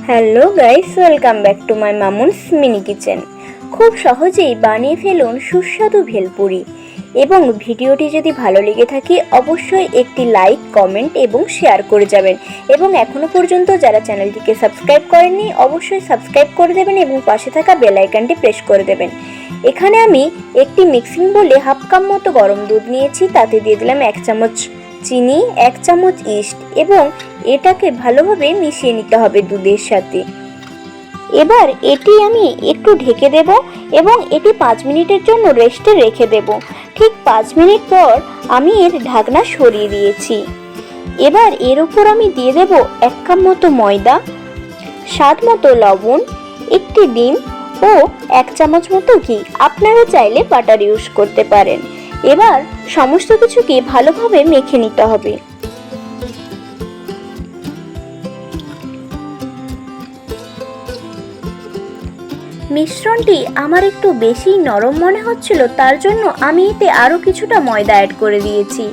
Hello guys, welcome back to my Mamun's mini kitchen. খুব সহজেই বানিয়ে ফেলুন সুস্বাদু ভেলপুরি। এবং ভিডিওটি যদি ভালো লেগে থাকে অবশ্যই একটি লাইক, কমেন্ট এবং শেয়ার করে যাবেন। এবং এখনও পর্যন্ত যারা চ্যানেলটিকে সাবস্ক্রাইব করেননি অবশ্যই সাবস্ক্রাইব করে দেবেন এবং পাশে থাকা বেল আইকনটি প্রেস করে দেবেন। এখানে আমি একটি মিক্সিং বোলে হাফ কাপ মতো গরম দুধ নিয়েছি, তাতে দিয়ে দিলাম 1 চামচ চিনি, 1 চামচ ইস্ট এবং এটাকে ভালোভাবে মিশিয়ে নিতে হবে দুধের সাথে। এবার এটি আমি একটু ঢেকে দেব এবং এটি 5 মিনিটের জন্য রেস্টে রেখে দেব। ঠিক 5 মিনিট পর আমি এর ঢাকনা সরিয়ে দিয়েছি। এবার এর উপর আমি দিয়ে দেব 1 কাপ মতো ময়দা, স্বাদ মতো লবণ, একটি ডিম ও 1 চামচ মতো ঘি। আপনারা চাইলে বাটার ইউজ করতে পারেন। এবার সমস্ত কিছুকে ভালোভাবে মেখে নিতে হবে। মিশ্রণটি আমার একটু বেশি নরম মনে হচ্ছিল, তার জন্য আমি এতে আরও কিছুটা ময়দা অ্যাড করে দিয়েছি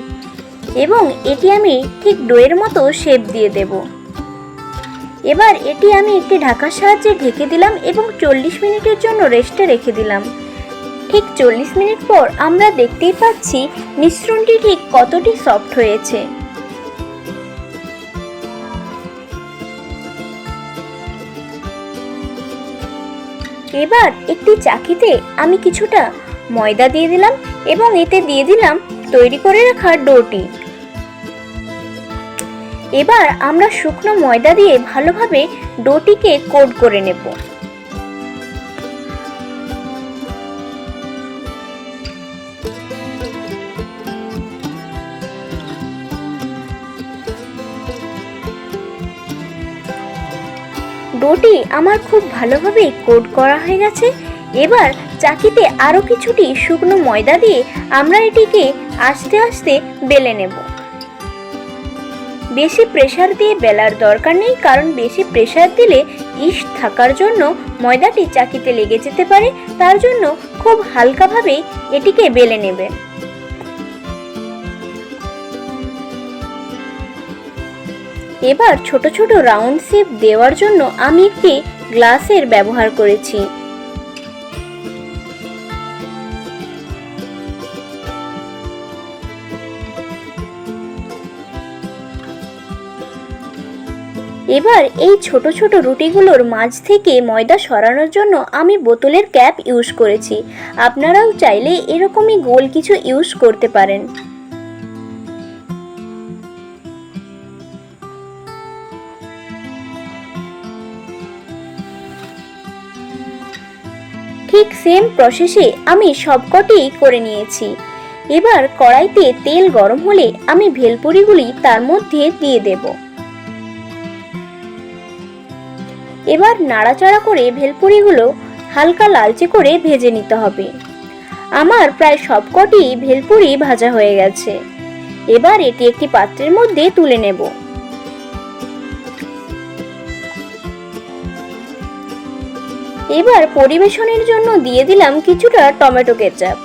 এবং এটি আমি ঠিক ডোয়ের মতো শেপ দিয়ে দেব। এবার এটি আমি একটি ঢাকার সাহায্যে ঢেকে দিলাম এবং 40 মিনিটের জন্য রেস্টে রেখে দিলাম। ঠিক 40 মিনিট পর আমরা দেখতেই পাচ্ছি মিশ্রণটি ঠিক কতটি সফট হয়েছে। এবার একটি চাকিতে আমি কিছুটা ময়দা দিয়ে দিলাম এবং এতে দিয়ে দিলাম তৈরি করে রাখা ডোটি। এবার আমরা শুকনো ময়দা দিয়ে ভালোভাবে ডোটিকে কোট করে নেব। ডোটি আমার খুব ভালোভাবে কোট করা হয়ে গেছে। এবার চাকিতে আরও কিছুটি শুকনো ময়দা দিয়ে আমরা এটিকে আস্তে আস্তে বেলে নেব। বেশি প্রেসার দিয়ে বেলার দরকার নেই, কারণ বেশি প্রেসার দিলে ইস্ট থাকার জন্য ময়দাটি চাকিতে লেগে যেতে পারে। তার জন্য খুব হালকাভাবে এটিকে বেলে নেবেন। এবার ছোট ছোট রাউন্ড শেপ দেওয়ার জন্য আমি একটি গ্লাসের ব্যবহার করেছি। এবার এই ছোট ছোট রুটিগুলোর মাঝ থেকে ময়দা সরানোর জন্য আমি বোতলের ক্যাপ ইউজ করেছি। আপনারাও চাইলে এরকমই গোল কিছু ইউজ করতে পারেন। ঠিক সেম প্রসেসে আমি সবকটি করে নিয়েছি। এবার কড়াইতে তেল গরম হলে আমি ভেলপুরিগুলি তার মধ্যে দিয়ে দেব। এবার নাড়াচাড়া করে ভেলপুরিগুলো হালকা লালচে করে ভেজে নিতে হবে। আমার প্রায় সবকটি ভেলপুরি ভাজা হয়ে গেছে। এবার এটি একটি পাত্রের মধ্যে তুলে নেব। এবার পরিবেশনের জন্য দিয়ে দিলাম কিছুটা টমেটো কেচাপ।